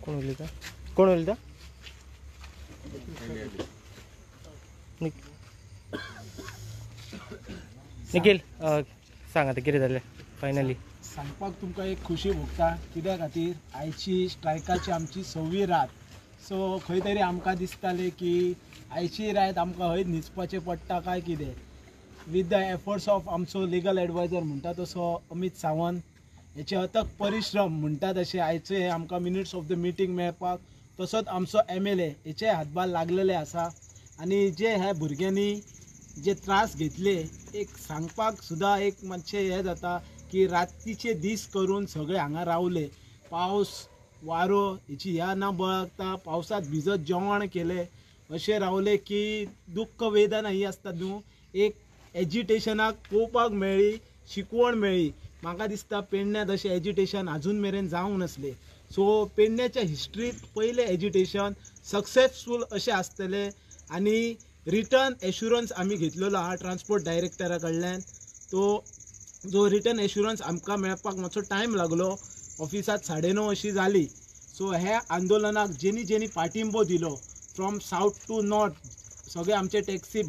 कोण उलयता कोण उलयता निखिल सांग आता कितें जालें फायनली सांगपाक तुमकां एक खुशी भोगता कित्या खातीर आयची स्ट्रायकाची आमची 6वी रात सो खंय तरी आमकां दिसतालें की आयची रात आमकां हयच न्हिदपाचें पडटा काय कितें विथ द एफर्ट्स ऑफ आमचो लिगल एडवायजर म्हणटा तसो अमित सावंत हेचे अथक परिश्रम म्हणटा तशें आयचे आमकां मिनिट्स ऑफ द मिटींग मेळपाक तसोच आमचो MLA हेचे हातभार लागलेले आसा आनी जे ह्या भुरग्यांनी जे त्रास घेतले एक सांगपाक सुद्दां एक मातशें हें जाता की रात्रीचे दीस करून सगळे हांगा रावले पावस वारो हेची ह्या ना बळगता पावसात भिजत जेवण केले अशें रावले की दुख्ख वेदना ही आसता न्हू एक एजिटेशनाक पळोवपाक मेळ्ळी शिकवण मेळ्ळी म्हाका दिसता पेडण्यात अशें एजिटेशन आजून मेरेन जावंक नसलें सो पेडण्याच्या हिस्ट्रींत पयलें एजिटेशन सक्सेसफूल अशें आसतलें आनी रिटर्न एश्युरन्स आमी घेतलेलो आहा ट्रान्सपोर्ट डायरेक्टरा कडल्यान तो जो रिटर्न एश्युरन्स आमकां मेळपाक मातसो टायम लागलो ऑफिसांत 9:30 अशी जाली सो ह्या आंदोलनाक जेनी जेनी पाठिंबो दिलो फ्रॉम सावथ टू नॉर्थ सगळे आमचे टॅक्सी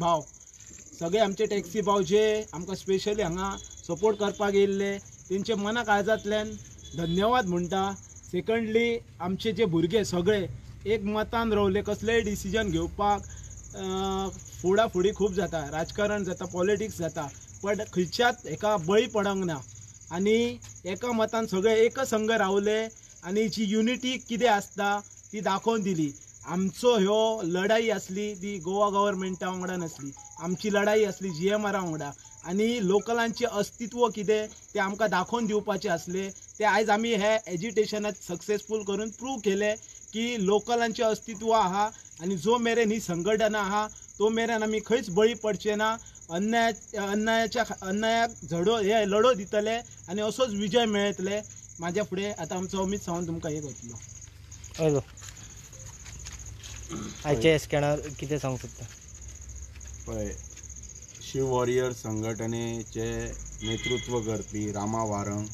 भाव जे आमकां स्पेशली हांगा सपोर्ट करपाक येयल्ले तेंचे मना काळजांतल्यान धन्यवाद म्हणटा सेकंडली आमचे जे भुरगे सगळे एक मतान रावले कसलेय डिसिजन घेवपाक फुडाफुडी खूब जाता राजकारण जाता पॉलिटिक्स जाता पण खंयच्याच एका बळी पडोंक ना आनी एका मतान सगळे एकसंग रावले आनी जी युनिटी कितें आसता ती दाखोवन दिली आमचो ह्यो लढाई आसली ती गोवा गव्हर्मेंटा वांगडा नासली आमची लढाई आसली GMR वांगडा आनी लोकलांचें अस्तित्व कितें तें आमकां दाखोवन दिवपाचें आसलें तें आयज आमी हे एजिटेशनाक सक्सेसफूल करून प्रूव केलें की लोकलांचें अस्तित्व आहा आनी जो मेरेन ही संघटना आहा तो मेरेन आमी खंयच बळी पडचे ना अन्यायाक लढो दितले आनी असोच विजय मेळयतले म्हाज्या फुडें आतां आमचो अमित सावंत तुमकां हे करतलो हय गो आयच्या एसक्याणार कितें सांगूं सोदता पळय शिव वॉरियर संघटनेचे नेतृत्व करपी रामा वारंग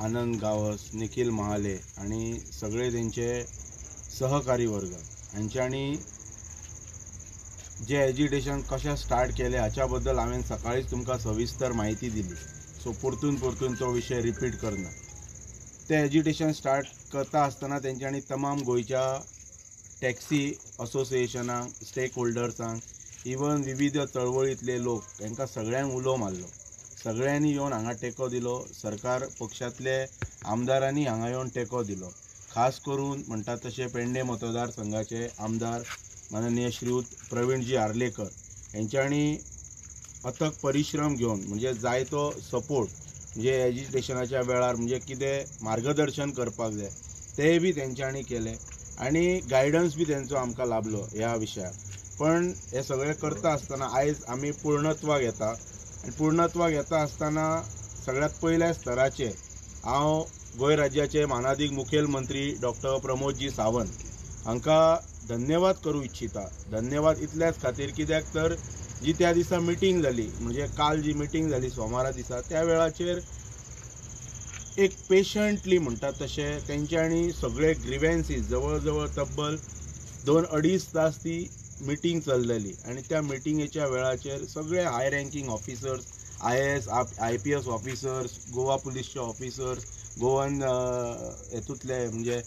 आनंद गावस निखिल महाले आणि सगळे त्यांचे सहकारी वर्ग हांच्यांनी जे एजिटेशन कशें स्टार्ट केलें हाच्या बद्दल हांवें सकाळींच तुमकां सविस्तर म्हायती दिली सो परतून तो विशय रिपीट करना ते एजिटेशन स्टार्ट करता आसतना तेंच्यांनी तमाम गोंयच्या टॅक्सी असोसिएशनांक स्टेक होल्डर्सांक इवन विविध चळवळींतले लोक तांकां सगळ्यांक उलो मारलो सगळ्यांनी येवन हांगा टेको दिलो सरकार पक्षांतले आमदारांनी हांगा येवन टेको दिलो खास करून म्हणटात तशे पेडणे मतदारसंघाचे आमदार माननीय श्रीयुत प्रवीणजी आर्लेकर यांच्यानी अथक परिश्रम घेवन म्हणजे जाय तो सपोर्ट म्हणजे एजिटेशनाच्या वेळार म्हणजे कितें मार्गदर्शन करपाक जाय तें बी तेंच्यांनी केलें आनी गायडन्स बी तेंचो आमकां लाभलो ह्या विशयार पण हे सगळें करता आसतना आयज आमी पूर्णत्वाक येता आनी पूर्णत्वाक येता आसतना सगळ्यात पयल्या स्तराचेर हांव गोंय राज्याचे मानाधीक मुखेलमंत्री डॉक्टर प्रमोदजी सावंत हांकां धन्यवाद करूं इच्छिता धन्यवाद इतल्याच खातीर कित्याक तर जी त्या दिसा मिटींग जाली म्हणजे काल जी मिटींग जाली सोमारा दिसा त्या वेळाचेर एक पेशंटली म्हणटात तशें तेंच्यांनी सगळे ग्रिवेन्सीस जवळ जवळ तब्बल 2-2.5 तास ती मिटींग चल्लेली आनी त्या मिटींगेच्या वेळाचेर सगळे high ranking officers IAS IPS officers Goa पुलीसचे ऑफिसर्स गोवन हेतूंतले म्हणजे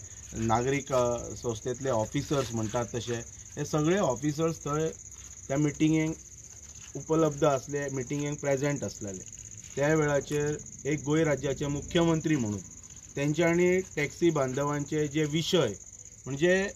नागरीक संस्थेतले ऑफिसर्स म्हणटात तशे हे सगळे ऑफिसर्स थंय त्या मिटींगेक उपलब्ध आसले मिटींगेक प्रेजेंट आसलेले त्या वेळाचेर एक गोंय राज्याचे मुख्यमंत्री म्हणून तेंच्यांनी टॅक्सी बांधवांचे जे विशय म्हणजे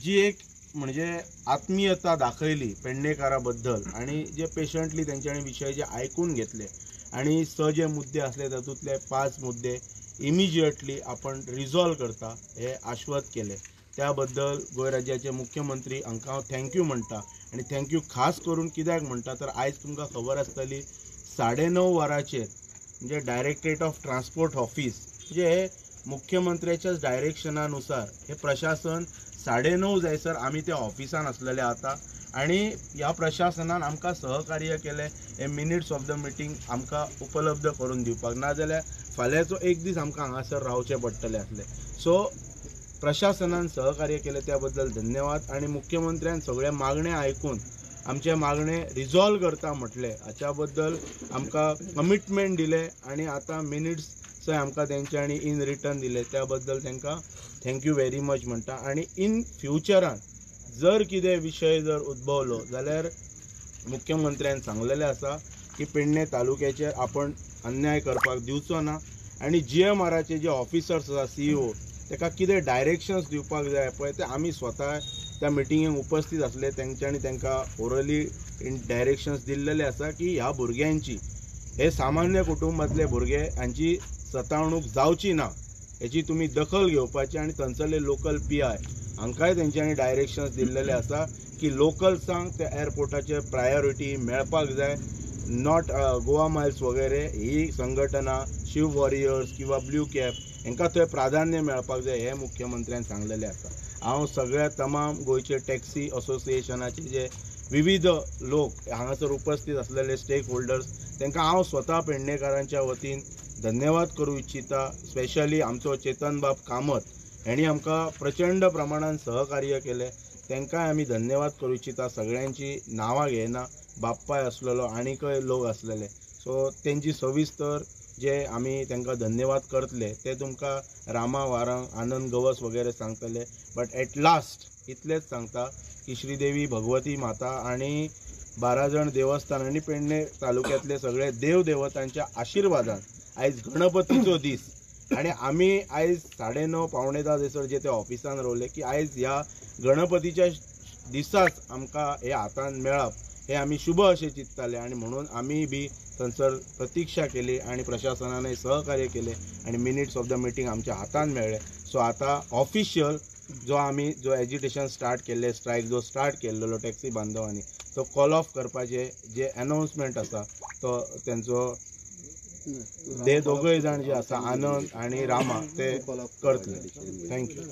जी एक म्हणजे आत्मीयता दाखयली पेडणेकारा बद्दल आणि जे पेशंटली तेंच्यांनी विशय जे आयकून घेतले आणि जे मुद्दे असले तातूंतले 5 मुद्दे इमिजिएटली आपण रिझॉल्व करता हे आश्वस्त केले त्याबद्दल गोंय राज्याचे मुख्यमंत्री हांकां हांव थँक्यू म्हणटा आणि थँक्यू खास करून कित्याक म्हणटा तर आयज तुमकां खबर आसतली 9:30 वरांचेर म्हणजे डायरेक्टरेट ऑफ ट्रान्सपोर्ट ऑफिस म्हणजे हे मुख्यमंत्र्याच्याच डायरेक्शनानुसार हे प्रशासन 9:30 जायसर आमी त्या ऑफिसान आसलेले आता आणि ह्या प्रशासनान आमकां सहकार्य केलें हे मिनिट्स ऑफ द मिटींग आमकां उपलब्ध करून दिवपाक, नाजाल्यार फाल्यांचो एक दीस आमकां हांगासर रावचें पडटलें आसलें. सो प्रशासनान सहकार्य केले त्या बद्दल धन्यवाद. आणि मुख्यमंत्र्यान सगळे मागणे आयकून आमचे मागणे रिजॉल्व करता म्हटले, हाच्या बद्दल आमकां कमिटमेंट दिले आणि आता मिनिट्स आमकां तेंच्यांनी इन रिटर्न दिले, त्या बद्दल तांकां थँक्यू व्हेरी मच म्हणटा. आणि इन फ्युचरान जर कितें विशय जर उद्भवलो जाल्यार मुख्यमंत्र्यान सांगलेलें आसा की पेडणे तालुक्याचेर आपण अन्याय करपाक दिवचो ना. आणि GMRचे जे ऑफिसर्स आसा CEO ताका कितें डायरेक्शन्स दिवपाक जाय पळय ते आमी स्वता त्या मिटिंगेक उपस्थित आसले, तेंच्यांनी तांकां ओरली डायरेक्शन्स दिल्लेले आसा की ह्या भुरग्यांची, हे सामान्य कुटुंबातले भुरगे हांची सतावणूक जावची ना हेची तुमी दखल घेवपाची. आणि थंयसरले लोकल PI हांकांय तेंच्यांनी डायरेक्शन्स दिल्लेले आसा की लोकल्सांक त्या एअरपोर्टाचेर प्रायोरिटी मेळपाक जाय, नॉट गोवा मायल्स वगैरे ही संघटना, शिव वॉरियर्स किंवा ब्ल्यू कॅप हांकां थंय प्राधान्य मेळपाक जाय हे मुख्यमंत्र्यान सांगलेलें आसा. हांव सगळ्या तमाम गोंयचे टॅक्सी असोसिएशनाचे जे विविध लोक हांगासर उपस्थित असलेले स्टेक होल्डर्स तांकां हांव स्वता पेडणेकारांच्या वतीन धन्यवाद करूं इच्छिता. स्पेशली आमचो चेतन बाब कामत हेणी आमकां प्रचंड प्रमाणान सहकार्य केलें, तांकांय आमी धन्यवाद करूं इच्छिता. सगळ्यांची नांवां घेयना, बाप्पाय आसलेलो आनीकय लोक आसलेले, सो तेंची सविस्तर जे आमी तांकां धन्यवाद करतले ते तुमकां रामा वारंग, आनंद गवस वगैरे सांगतले. बट एट लास्ट इतलेंच सांगता की श्रीदेवी भगवती माता आणि 12 जण देवस्थान आणि पेडणे तालुक्यातले सगळे देव देवतांच्या आशिर्वादान आयज गणपतीचो दीस आणि आमी आयज 9:30 पावणे 10 थंयसर जे ते ऑफिसान रावले की आयज ह्या गणपतीच्या दिसाच आमकां हे हातान मेळप हे आमी शुभ अशें चिंतताले. आणि म्हणून आमी बी थंयसर प्रतीक्षा केली आणि प्रशासनाने सहकार्य केले आणि मिनिट्स ऑफ द मिटींग आमच्या हातान मेळ्ळे. सो आता ऑफिशियल जो एजिटेशन स्टार्ट केल्ले, स्ट्रायक जो स्टार्ट केल्लो टॅक्सी बांधवांनी, तो कॉल ऑफ करपाचे जे अनाउन्समेंट आसा तो त्यांचो ते दोगय जाण जे आसा आनंद आणि रामा ते करतले. थँक्यू.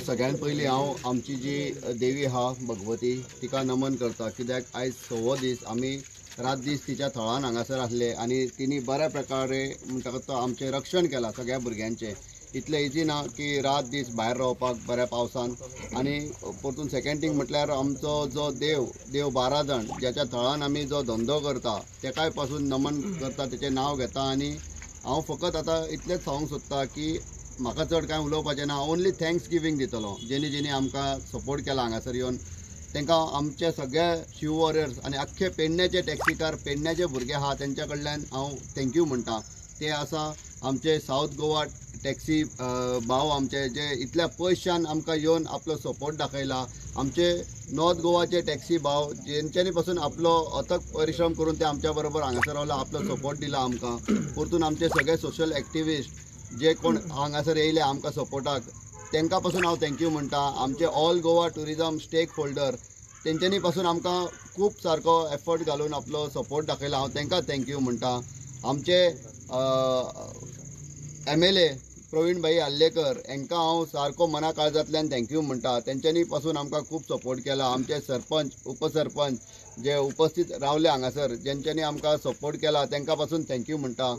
सगळ्यात पयलीं हांव आमची जी देवी आहा भगवती तिका नमन करता, कित्याक आयज 6वो दीस आमी रात दीस तिच्या थळान हांगासर आसले आणि तिणी बऱ्या प्रकारे म्हणटकच तो आमचें रक्षण केलां सगळ्या भुरग्यांचें. इतलें इजी ना की रात दीस भायर रावपाक बऱ्या पावसान. आणि परतून सेकंड थिंग म्हटल्यार आमचो जो देव 12 जण ज्याच्या थळान आमी जो धंदो करता तेकाय पासून नमन करता, तेचें नांव घेता. आणि हांव फकत आतां इतलेंच सांगूंक सोदता की म्हाका चड कांय उलोवपाचें ना, ओन्ली थँक्स गिवींग दितलो जेणी आमकां सपोर्ट केला हांगासर येवन. तांकां आमचे सगळे शिव वॉरियर्स आणि अख्खे पेडण्याचे टॅक्सीकार, पेडण्याचे भुरगे आहा तेंच्या कडल्यान हांव थँक्यू म्हणटा. ते आसा आमचे साऊथ गोवा टॅक्सी भाव आमचे जे इतल्या पयशान आमकां येवन आपलो सपोर्ट दाखयला. आमचे नॉर्थ गोवाचे टॅक्सी भाव जेंच्यांनी पासून आपलो अथक परिश्रम करून ते आमच्या बरोबर हांगासर रावला, आपलो सपोर्ट दिला आमकां. परतून आमचे सगळे सोशल एक्टिविस्ट जे कोण हांगासर येयले आमकां सपोर्टाक तांकां पासून हांव थँक्यू म्हणटा. आमचे all Goa tourism stakeholder तेंच्यांनी पासून आमकां खूब सारको एफर्ट घालून आपलो सपोर्ट दाखयला, हांव तांकां थँक्यू म्हणटा. आमचे MLA प्रवीण भाई आल्लेकर हांकां हांव सारको मना काळजांतल्यान थँक्यू म्हणटा. तेंच्यांनी पासून आमकां खूब सपोर्ट केला. आमचे सरपंच, उपसरपंच जे उपस्थित रावले हांगासर जेंच्यांनी आमकां सपोर्ट केला तांकां पासून थँक्यू म्हणटा.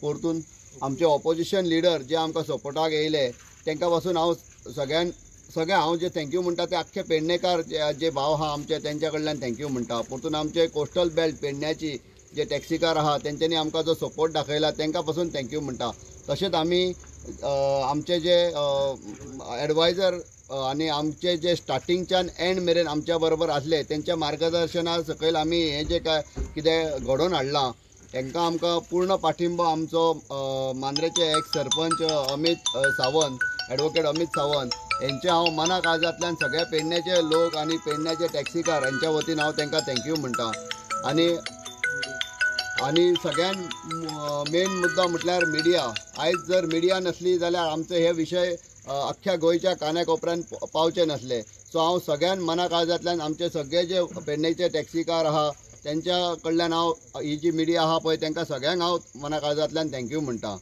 परतून आमचे ऑपोजिशन लिडर जे आमकां सपोर्टाक येयले तांकां पासून हांव सगळे हांव जे थँक्यू म्हणटा ते अख्खे पेडणेकार जे भाव आहा आमचे तेंच्या कडल्यान थँक्यू म्हणटा. परतून आमचे कोस्टल बेल्ट पेडण्याची जे टॅक्सीकार आहा तेंच्यांनी आमकां जो सपोर्ट दाखयला तांकां पासून थँक्यू म्हणटा. तशेंच आमी आमचे जे एडवायझर आणि आमचे जे स्टार्टिंगच्यान एंड मेरेन आमच्या बरोबर आसले तेंच्या मार्गदर्शना सकयल आमी हें जे काय कितें घडोवन हाडलां तांकां आमकां पूर्ण पाठिंबो आमचो मांद्रेचे एक्स सरपंच अमित सावंत, ॲडवोकेट अमित सावंत यांचे हांव मना काळजांतल्यान सगळ्या पेडण्याचे लोक आणि पेडण्याचे टॅक्सीकार यांच्या वतीन हांव तांकां थँक्यू म्हणटा. आणि सगळ्यान मेन मुद्दा म्हटल्यार मिडिया. आयज जर मिडिया नसली जाल्यार आमचे हे विशय अख्ख्या गोंयच्या कान्याकोपऱ्यान पावचे नसले. सो हांव सगळ्यान मना काळजांतल्यान आमचे सगळे जे पेडणेचे टॅक्सीकार आहा त्यांच्या कडल्यान हांव ही जी मिडिया आहा पळय तांकां सगळ्यांक हांव मना काळजांतल्यान थँक्यू म्हणटा.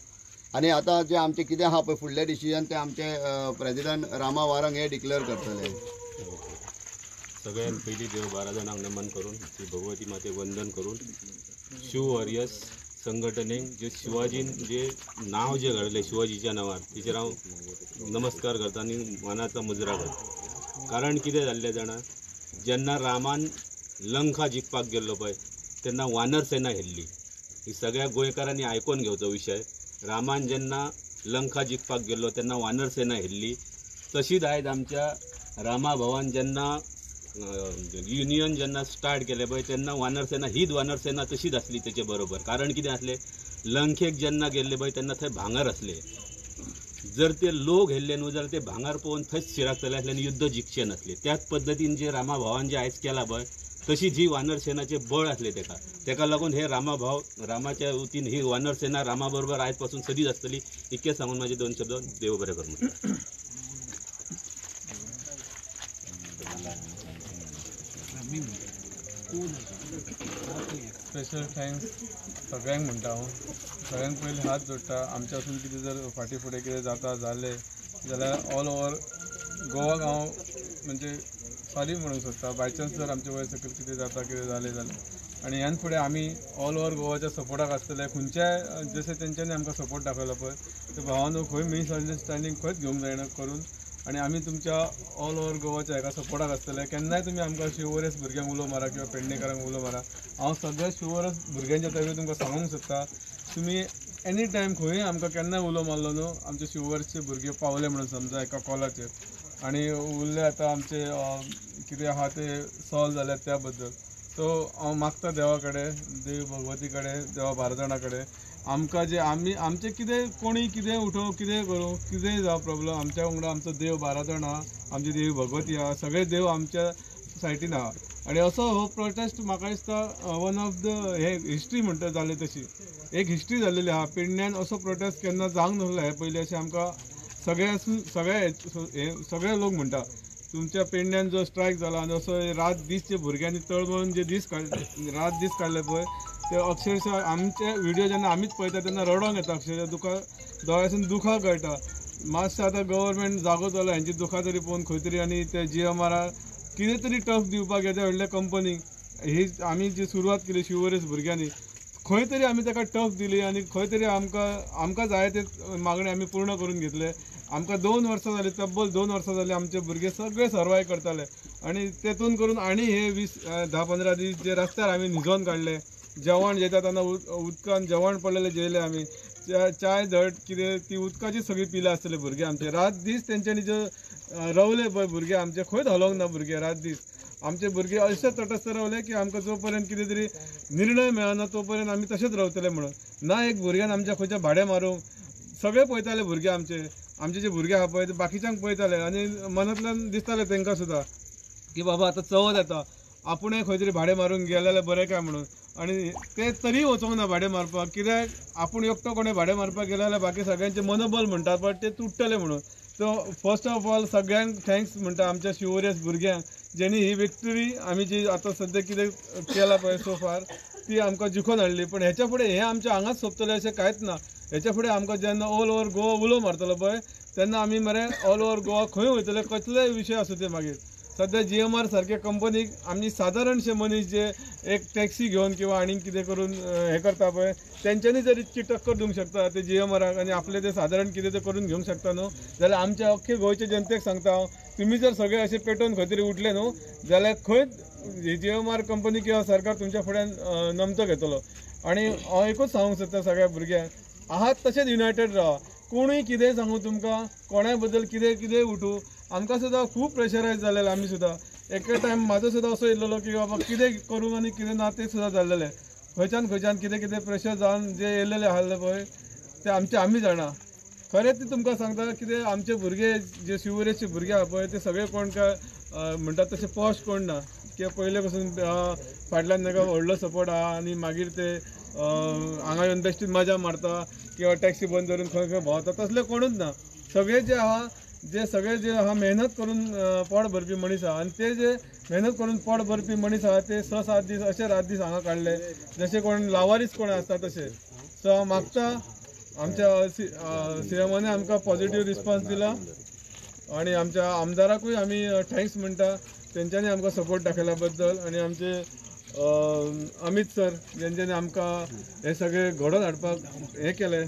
आणि आता जे आमचे कितें आहा पळय फुडले डिसिजन ते आमचे प्रेसिडेंट रामा वारंग हे डिक्लेअर करतले. सगळ्यांत पयलीं देव 12 जाणांक नमन करून ती भगवती मातेक वंदन करून शिव वॉरियर्स संघटनेक जे शिवाजीन जे नाव जे घडलें शिवाजीच्या नांवार तेचेर हांव नमस्कार करता आनी मानाचा मुजरा करता. कारण कितें जाल्लें जाणा, जेन्ना रामान लंका जिखपाक गेल्लो पळय तेन्ना वानर सेना हेल्ली. ही सगळ्या गोंयकारांनी आयकून घेवचो विशय. रामान जेन्ना लंका जिखपाक गेल्लो तेन्ना वानर सेना हेल्ली. तशीच आयज आमच्या रामा भवान जेन्ना युनियन जेन्ना स्टार्ट केलें पळय तेन्ना वानर सेना हीच वानर सेना तशीच आसली तेचे बरोबर. कारण कितें आसलें, लंकेक जेन्ना गेल्ले पळय तेन्ना थंय भांगर आसले. जर ते लोक हेल्ले न्हू जाल्यार ते भांगर पळोवन थंयच शिराकतले आसले आनी युद्ध जिखचे नासले. त्याच पद्दतीन जे रामा भावान जे आयज केला पळय तशीच ही वानर सेनाचे बळ आसले तेका लागून हे रामाच्या वतीन ही वानर सेना रामा बरोबर आयज पासून सदीच आसतली. इतकें सांगून माझे 2 शब्द देव बरें करूं. स्पेशल थँक्स सगळ्यांक म्हणटा हांव. सगळ्यांत पयलीं हात जोडटा. आमच्या हातून कितें जर फाटी फुडें कितें जाता जालें जाल्यार ऑल ओवर गोवाक हांव म्हणजे सॉरी म्हणूंक सोदता. बाय चान्स जर आमच्या वयर सकयल कितें जाता कितें जालें जाल्यार. आनी ह्यान फुडें आमी ऑल ओवर गोवाच्या सपोर्टाक आसतले. खंयच्याय जशें तेंच्यांनी आमकां सपोर्ट दाखयलो पळय ते भावानो खंय मिसअंडरस्टँडींग खंयच घेवंक जायना करून. आनी आमी तुमच्या ऑल ओवर गोवाच्या हेका सपोर्टाक आसतले. केन्नाय तुमी आमकां शिवोरेस भुरग्यांक उलो मारा किंवा पेडणेकारांक उलो मारा. हांव सगळ्या शिवोरेस भुरग्यांच्या तर्फे तुमकां सांगूंक सोदता तुमी एनी टायम खंय आमकां केन्नाय उलो मारलो न्हू आमचे शिवोरेसचे भुरगे पावले म्हणून समजा एका कॉलाचेर आनी उरले आतां आमचे कितें आहा ते सॉल्व जाल्यात त्या बद्दल. सो हांव मागता देवा कडेन, देव भगवती कडेन, देवा बारदाणा कडेन आमकां जे आमचे कितें कोणी कितें उठोवं कितें करूं कितेंय जावं प्रॉब्लम आमच्या वांगडा आमचो देव बाराजण आहा, आमची देवी भगवती आहा, सगळे देव आमच्या सायटीन आहा. आनी असो हो प्रोटेस्ट म्हाका दिसता वन ऑफ द हे हिस्ट्री म्हणटा जाली तशी एक हिस्ट्री जाल्लेली आहा. पेडण्यान असो प्रोटेस्ट केन्ना जावंक नासलो हे पयलीं अशें आमकां सगळे लोक म्हणटा. तुमच्या पेडण्यान जो स्ट्रायक जाला आनी असो रात दीस जे भुरग्यांनी तळमळून जे रात दीस काडले पळय ते अक्षरशः आमचे व्हिडिओ जेन्ना आमीच पळयता तेन्ना रडोंक येता. अक्षरशः दोळ्यासून दुखां कळटा. मातशें आतां गव्हर्मेंट जागो जालो हेंची दुखां तरी पळोवन खंय तरी आनी ते GMRाक कितें तरी टफ दिवपाक येता व्हडल्या कंपनीक. ही आमी जी सुरवात केली शिवोरेस भुरग्यांनी खंय तरी आमी ताका टफ दिली आनी खंय तरी आमकां जाय ते मागणी आमी पूर्ण करून घेतले. आमकां 2 वर्सां जालीं, तब्बल 2 वर्सां जालीं आमचे भुरगे सगळे सर्वाय करताले. आनी तेतून करून आनी हे 10-15 दीस जे रस्त्यार आमी न्हिजोन काडले. जेवण जेता तेन्ना उदकान जेवण पडलेले जेयले आमी. चाय धड कितें ती उदकाची सगळी पिलां आसतले भुरगे आमचे. रात दीस तेंच्यांनी जे रवले पळय भुरगे आमचे खंयच हलोंक ना भुरगे. रात दीस आमचे भुरगे अशें तटस्थ रावले की आमकां जो पर्यंत कितें तरी निर्णय मेळना तो पर्यंत आमी तशेंच रावतले म्हणून. ना एक भुरग्यान आमच्या खंयच्या भाडें मारूंक. सगळे पळयताले भुरगे आमचे जे भुरगे आहा पळय ते बाकीच्यांक पळयताले आनी मनांतल्यान दिसताले तांकां सुद्दां की बाबा आतां चवथ येता आपुणूय खंय तरी भाडें मारूंक गेले जाल्यार बरें काय म्हणून. आनी ते तरी वचोंक ना भाडें मारपाक. कित्याक आपूण एकटो कोणें भाडें मारपाक गेलो जाल्यार बाकी सगळ्यांचें मनोबल म्हणटा पण ते तुटतले म्हणून. सो फर्स्ट ऑफ ऑल सगळ्यांक थँक्स म्हणटा आमच्या शिवोरेस भुरग्यांक जेणी ही विक्टरी आमी जी आतां सद्या कितें केला पळय सो फार ती आमकां जिखून हाडली. पण हेच्या फुडें हें आमच्या हांगाच सोंपतलें अशें कांयच ना. हेच्या फुडें आमकां जेन्ना ऑल ओवर गोवा उलो मारतलो पळय तेन्ना आमी मरे ऑल ओवर गोवा खंय वयतले कसलेय विशय आसूं ते मागीर. सद्या GMR सारख्या कंपनीक आमी सादारणशे मनीस जे एक टॅक्सी घेवन किंवा आनीक कितें करून हें करता पळय तेंच्यांनी जर इतकी टक्कर दिवंक शकता ते GMRाक आनी आपले ते सादारण कितें ते करून घेवंक शकता न्हू जाल्यार आमच्या अख्खे गोंयचे जनतेक सांगता हांव तुमी जर सगळे अशे पेटोवन खंय तरी उठले न्हू जाल्यार खंयच GMR कंपनी किंवा सरकार तुमच्या फुड्यान नमतो घेतलो. आनी हांव एकूच सांगूंक सोदता सगळ्या भुरग्यांक आहात तशेंच युनायटेड रावा. कोणूय कितेंय सांगू तुमकां कोणाय बद्दल कितेंय उठूं आमकां सुद्दां खूब प्रेशरायज जालेलें आमी सुद्दां. एके टायम म्हाजो सुद्दां असो येयल्लो की बाबा कितें करूं आनी कितें ना तें सुद्दां जाल्लेलें. खंयच्यान कितें प्रेशर जावन जे येयल्लेले आसले पळय ते आमी जाणा. खरेंच ती तुमकां सांगता कितें आमचे भुरगे जे शिवोरेसचे भुरगे आहा पळय ते सगळे कोण काय म्हणटात तशें पॉश कोण ना किंवां पयले पासून फाटल्यान ताका व्हडलो सपोर्ट आहा आनी मागीर ते हांगा येवन बेश्टीत मजा मारता किंवा टॅक्सी बंद करून खंय खंय भोंवता तसले कोणूच ना. सगळे जे आहा मेहनत करून पोट भरपी मनीस आहा आनी ते जे मेहनत करून पोट भरपी मनीस आहा ते 6-7 दीस अशे रात दीस हांगा काडले जशे कोण लावारीस कोण आसता तशे. सो हांव मागता आमच्या CMान आमकां पॉझिटिव्ह रिस्पॉन्स दिला आनी आमच्या आमदाराकूय आमी थँक्स म्हणटा तेंच्यांनी आमकां सपोर्ट दाखयल्या बद्दल आणि आमचे अमित सर जेंच्यांनी आमकां हे सगळे घडोवन हाडपाक हे केले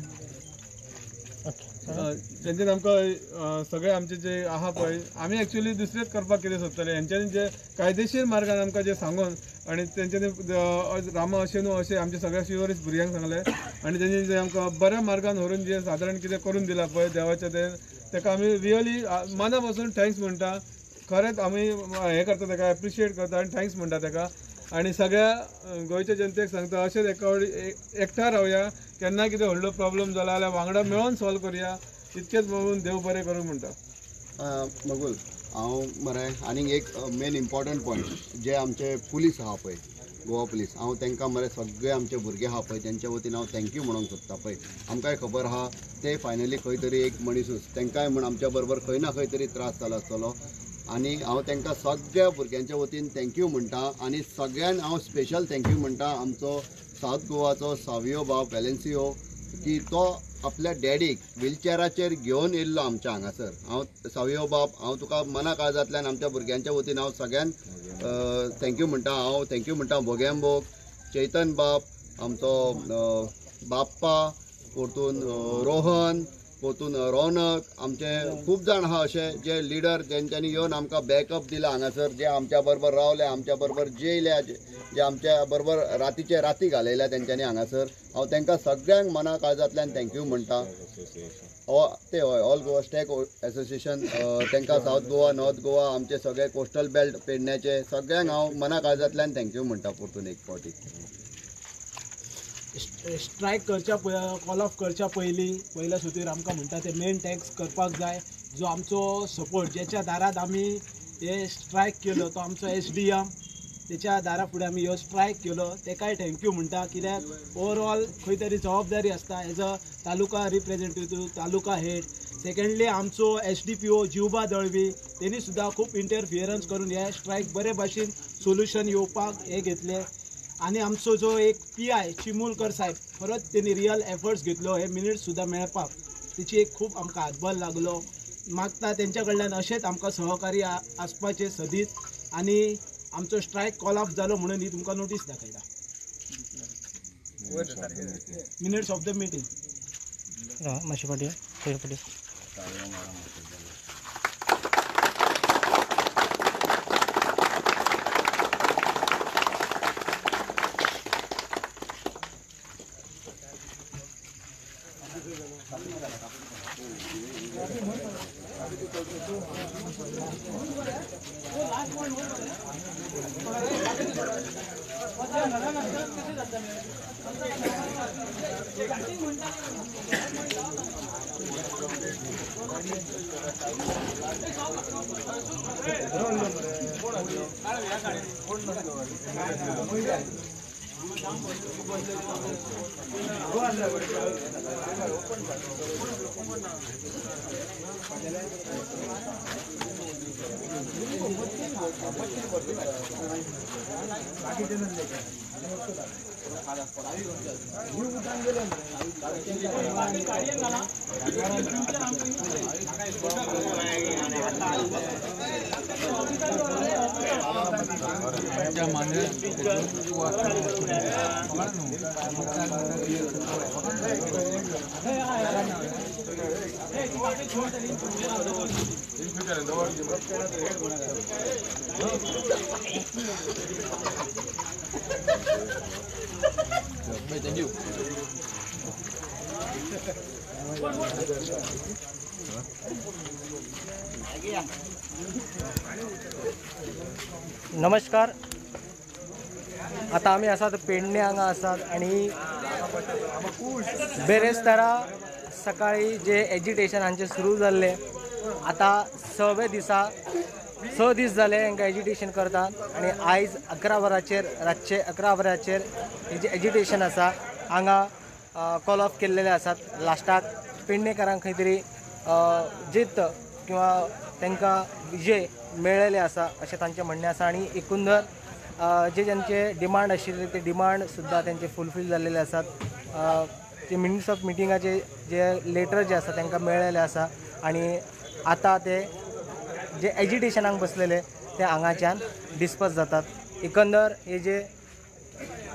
तेंच्यांनी आमकां सगळे आमचे जे आहा पळय आमी एक्चुअली दुसरेंच करपाक कितें सोदताले हेंच्यांनी जे कायदेशीर मार्गान आमकां जे सांगून आणि तेंच्यांनी रामा अशें न्हू अशें आमच्या सगळ्या शिवरीस भुरग्यांक सांगलें आणि तेंच्यांनी जे आमकां बऱ्या मार्गान व्हरून जे सादारण कितें करून दिलां पळय देवाचें तेका आमी रियली मना पासून थँक्स म्हणटा खरेंच आमी हें करता तेका एप्रिशिएट करता आनी थँक्स म्हणटा तेका आणि सगळ्या गोंयच्या जनतेक सांगता अशेंच एकठांय रावया केन्ना कितें व्हडलो प्रॉब्लेम जाला जाल्यार वांगडा मेळोन सॉल्व करुया इतकेच म्हणून देव बरें करूं म्हणटा मगूल हांव मरे आनीक एक मेन इम्पॉर्टंट पॉयंट जे आमचे पुलीस आहा पळय गोवा पुलीस हांव तांकां मरे सगळे आमचे भुरगे आहा पळय तेंच्या वतीन हांव थँक्यू म्हणूंक सोदता पळय आमकांय खबर आहा ते फायनली खंय तरी एक मनीसूच तांकांय म्हण आमच्या बरोबर खंय ना खंय तरी त्रास जाला आसतलो आणि हांव तांकां सगळ्या भुरग्यांच्या वतीन थँक्यू म्हणटा आणि सगळ्यान हांव स्पेशल थँक्यू म्हणटा आमचो सावथ गोवाचो सावियो बाब वेलेन्सियो की तो आपल्या डॅडीक व्हिलचॅराचेर घेवन येयल्लो आमच्या हांगासर हांव सावियो बाब हांव तुका मना काळजांतल्यान आमच्या भुरग्यांच्या वतीन हांव सगळ्यान थँक्यू म्हणटा हांव थँक्यू म्हणटा भोग्यांबोक चैतन बाब आमचो बाप्पा परतून रोहन परतून रौनक आमचे खूब जाण आहा अशे जे लिडर जेंच्यांनी येवन आमकां बॅकअप दिला हांगासर जे आमच्या बरोबर रावले आमच्या बरोबर जेयल्या जे आमच्या बरोबर रातीचे राती घालयल्या तेंच्यांनी हांगासर हांव तांकां सगळ्यांक मना काळजांतल्यान थँक्यू म्हणटा ते हय ऑल गोवा स्टॅक एसोसिएशन तांकां सावथ गोवा नॉर्थ गोवा आमचे सगळे कोस्टल बेल्ट पेडण्याचे सगळ्यांक हांव मना काळजांतल्यान थँक्यू म्हणटा परतून एक फावटी स्ट्रायक करच्या कॉल ऑफ करच्या पयल्या सुटीर आमकां म्हणटा ते मेन टॅक्स करपाक जाय जो आमचो सपोर्ट ज्याच्या दारात आमी हे स्ट्रायक केलो तो आमचो SDM त्याच्या दारा फुडें आमी ह्यो स्ट्रायक केलो तेकाय थँक्यू म्हणटा कित्याक ओवरऑल खंय तरी जबाबदारी आसता as a taluka representative taluka head secondly आमचो SDPO जिवबा दळवी तेणी सुद्दां खूब इंटरफियरन्स करून हे स्ट्रायक बरे भाशेन सोल्युशन येवपाक हे घेतले आणि आमचो जो एक PI चिमुलकर साहेब परत त्यांनी रियल एफर्ट्स घेतलो हे मिनिट्स सुद्दां मेळपाक तेची एक खूब आमकां हातबल लागलो मागता तेंच्या कडल्यान अशेंच आमकां सहकारी आसपाचें सदीच आणि आमचो स्ट्रायक कॉल ऑफ जालो म्हणून ही तुमकां नोटीस दाखयता मिनिट्स ऑफ द मिटींग मातशें फाटीं थंय फाटीं नमस्कार. आता आम्ही आसात पेडणे हांगा आसात आणि बरेच तरा सकाळी जे एजिटेशन हांचे सुरू जाल्ले आता 6 दीस जाले हांकां एजिटेशन करतात आणि आयज 11 वरांचेर रातचे 11 वरांचेर हे जे एजिटेशन आसा हांगा कॉल ऑफ केल्लेले आसात. लास्टाक पेडणेकारांक खंय तरी जीत किंवा तांकां विजय मेळ्ळेले आसा अशें तांचें म्हणणें आसा आणि एकंदर जे ज्यांचे डिमांड आशिल्ले ते डिमांड सुद्दां तेंचे फुलफील जाल्लेले आसात. ते मिनिट्स ऑफ मिटिंगाचे जे लेटर जे आसा तांकां मेळ्ळेले आसा आणि आता ते जे एजिटेशनाक बसलेले ते हांगाच्यान डिस्पर्स जातात. एकंदर हे जे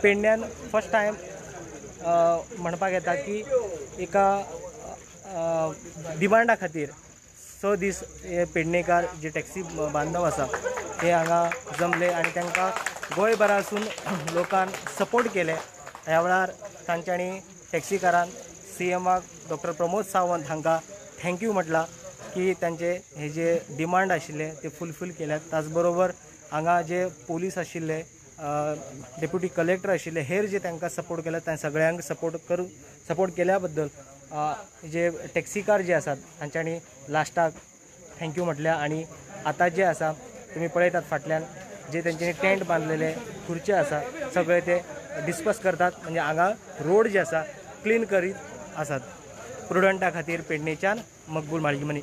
पेडण्यान फर्स्ट टायम म्हणपाक येता की एका डिमांडा खातीर 6 दीस हे पेडणेकार जे टॅक्सी बांधव आसा ते हांगा जमले आनी तांकां गोंयभरासून लोकांन सपोर्ट केले. ह्या वेळार तांच्यांनी टॅक्सीकारान CMाक डॉक्टर प्रमोद सावंत हांकां थँक्यू म्हटलां की तांचे हे जे डिमांड आशिल्ले ते फुलफील केल्यात. ताच बरोबर हांगा जे पोलीस आशिल्ले, डेप्युटी कलेक्टर आशिल्ले, हेर जे तांकां सपोर्ट केला त्या सगळ्यांक सपोर्ट केल्या बद्दल जे टॅक्सीकार जे आसात तांच्यांनी लास्टाक थँक्यू म्हटल्या. आनी आतां जे आसा तुमी पळयतात फाटल्यान जे तेंच्यांनी टेंट बांदलेले, खुर्च्यो आसा सगळे ते डिस्पर्स करतात. म्हणजे हांगा रोड जे आसा क्लीन करीत आसात. प्रुडंटा खातीर पेडणेच्यान मकबूल माळगीमनी.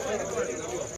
Gracias.